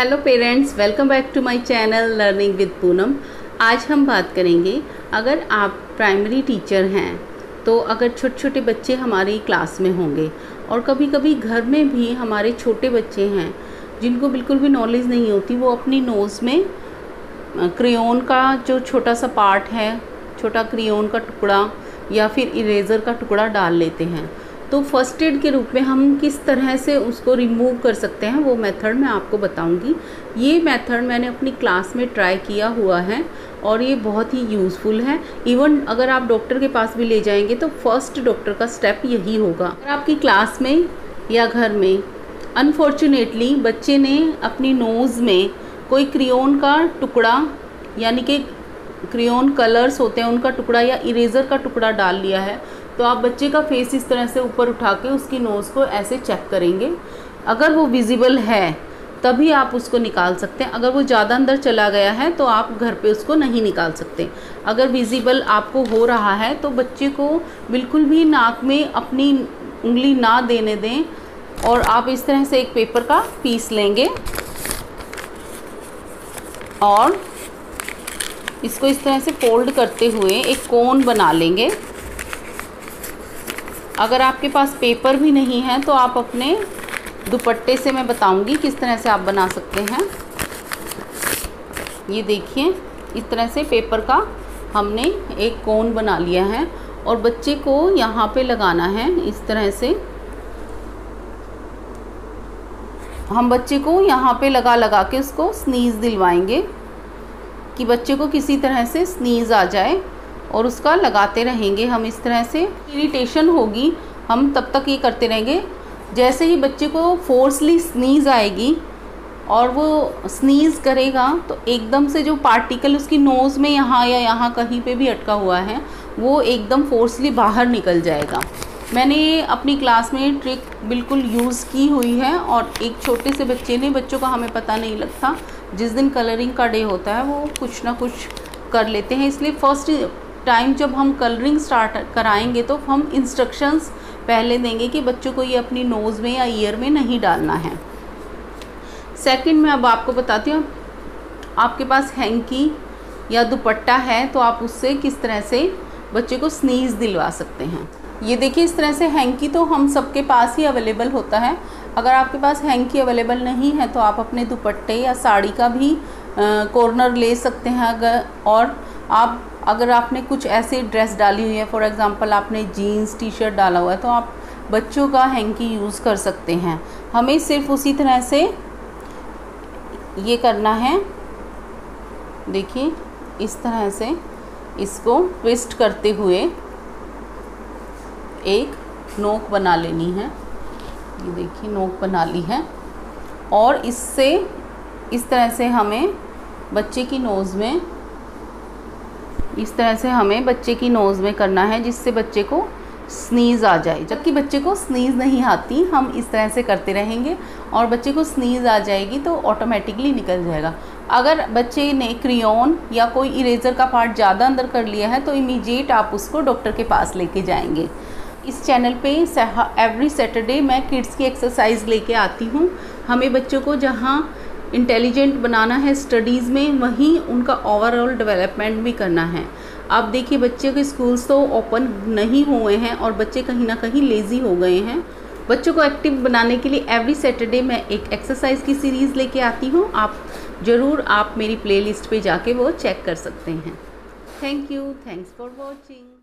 Hello parents, welcome back to my channel learning with Poonam. आज हम बात करेंगे, अगर आप प्राइमरी टीचर हैं तो अगर छोटे छोटे बच्चे हमारी क्लास में होंगे और कभी कभी घर में भी हमारे छोटे बच्चे हैं जिनको बिल्कुल भी नॉलेज नहीं होती, वो अपनी नोज़ में क्रेयॉन का जो छोटा सा पार्ट है, छोटा क्रेयॉन का टुकड़ा या फिर इरेज़र का टुकड़ा डाल लेते हैं। तो फर्स्ट एड के रूप में हम किस तरह से उसको रिमूव कर सकते हैं वो मेथड मैं आपको बताऊंगी। ये मेथड मैंने अपनी क्लास में ट्राई किया हुआ है और ये बहुत ही यूज़फुल है। इवन अगर आप डॉक्टर के पास भी ले जाएंगे तो फर्स्ट डॉक्टर का स्टेप यही होगा। अगर आपकी क्लास में या घर में अनफॉर्चुनेटली बच्चे ने अपनी नोज़ में कोई क्रेयॉन का टुकड़ा, यानी कि क्रेयॉन कलर्स होते हैं उनका टुकड़ा या इरेज़र का टुकड़ा डाल लिया है, तो आप बच्चे का फेस इस तरह से ऊपर उठा के उसकी नोज़ को ऐसे चेक करेंगे। अगर वो विजिबल है तभी आप उसको निकाल सकते हैं। अगर वो ज़्यादा अंदर चला गया है तो आप घर पे उसको नहीं निकाल सकते। अगर विजिबल आपको हो रहा है तो बच्चे को बिल्कुल भी नाक में अपनी उंगली ना देने दें और आप इस तरह से एक पेपर का पीस लेंगे और इसको इस तरह से फोल्ड करते हुए एक कोन बना लेंगे। अगर आपके पास पेपर भी नहीं है तो आप अपने दुपट्टे से, मैं बताऊंगी किस तरह से आप बना सकते हैं। ये देखिए, इस तरह से पेपर का हमने एक कोन बना लिया है और बच्चे को यहाँ पे लगाना है। इस तरह से हम बच्चे को यहाँ पे लगा के उसको स्नीज़ दिलवाएंगे कि बच्चे को किसी तरह से स्नीज़ आ जाए और उसका लगाते रहेंगे हम। इस तरह से इरिटेशन होगी, हम तब तक ये करते रहेंगे। जैसे ही बच्चे को फोर्सली स्नीज़ आएगी और वो स्नीज़ करेगा तो एकदम से जो पार्टिकल उसकी नोज़ में यहाँ या यहाँ कहीं पे भी अटका हुआ है वो एकदम फोर्सली बाहर निकल जाएगा। मैंने ये अपनी क्लास में ट्रिक बिल्कुल यूज़ की हुई है और एक छोटे से बच्चे ने, बच्चों का हमें पता नहीं लगता, जिस दिन कलरिंग का डे होता है वो कुछ ना कुछ कर लेते हैं। इसलिए फर्स्ट टाइम जब हम कलरिंग स्टार्ट कराएंगे तो हम इंस्ट्रक्शंस पहले देंगे कि बच्चों को ये अपनी नोज़ में या ईयर में नहीं डालना है। सेकंड में अब आपको बताती हूँ, आपके पास हैंकी या दुपट्टा है तो आप उससे किस तरह से बच्चे को स्नीज़ दिलवा सकते हैं। ये देखिए, इस तरह से हैंकी तो हम सबके पास ही अवेलेबल होता है। अगर आपके पास हैंकी अवेलेबल नहीं है तो आप अपने दुपट्टे या साड़ी का भी कॉर्नर ले सकते हैं। और आप अगर आपने कुछ ऐसी ड्रेस डाली हुई है, फॉर एग्ज़ाम्पल आपने जीन्स टी शर्ट डाला हुआ है, तो आप बच्चों का हैंकी यूज़ कर सकते हैं। हमें सिर्फ उसी तरह से ये करना है। देखिए, इस तरह से इसको ट्विस्ट करते हुए एक नोक बना लेनी है। ये देखिए, नोक बना ली है और इससे इस तरह से हमें बच्चे की नोज़ में, इस तरह से हमें बच्चे की नोज़ में करना है जिससे बच्चे को स्नीज़ आ जाए। जबकि बच्चे को स्नीज़ नहीं आती, हम इस तरह से करते रहेंगे और बच्चे को स्नीज़ आ जाएगी तो ऑटोमेटिकली निकल जाएगा। अगर बच्चे ने क्रेयॉन या कोई इरेज़र का पार्ट ज़्यादा अंदर कर लिया है तो इमीडिएट आप उसको डॉक्टर के पास लेके जाएंगे। इस चैनल पे एवरी सैटरडे मैं किड्स की एक्सरसाइज लेके आती हूँ। हमें बच्चों को जहाँ इंटेलिजेंट बनाना है स्टडीज़ में, वहीं उनका ओवरऑल डेवलपमेंट भी करना है। आप देखिए, बच्चे के स्कूल्स तो ओपन नहीं हुए हैं और बच्चे कहीं ना कहीं लेज़ी हो गए हैं। बच्चों को एक्टिव बनाने के लिए एवरी सैटरडे मैं एक एक्सरसाइज की सीरीज़ लेके आती हूँ। आप ज़रूर आप मेरी प्लेलिस्ट पे जाके वो चेक कर सकते हैं। Thank you, thanks for watching.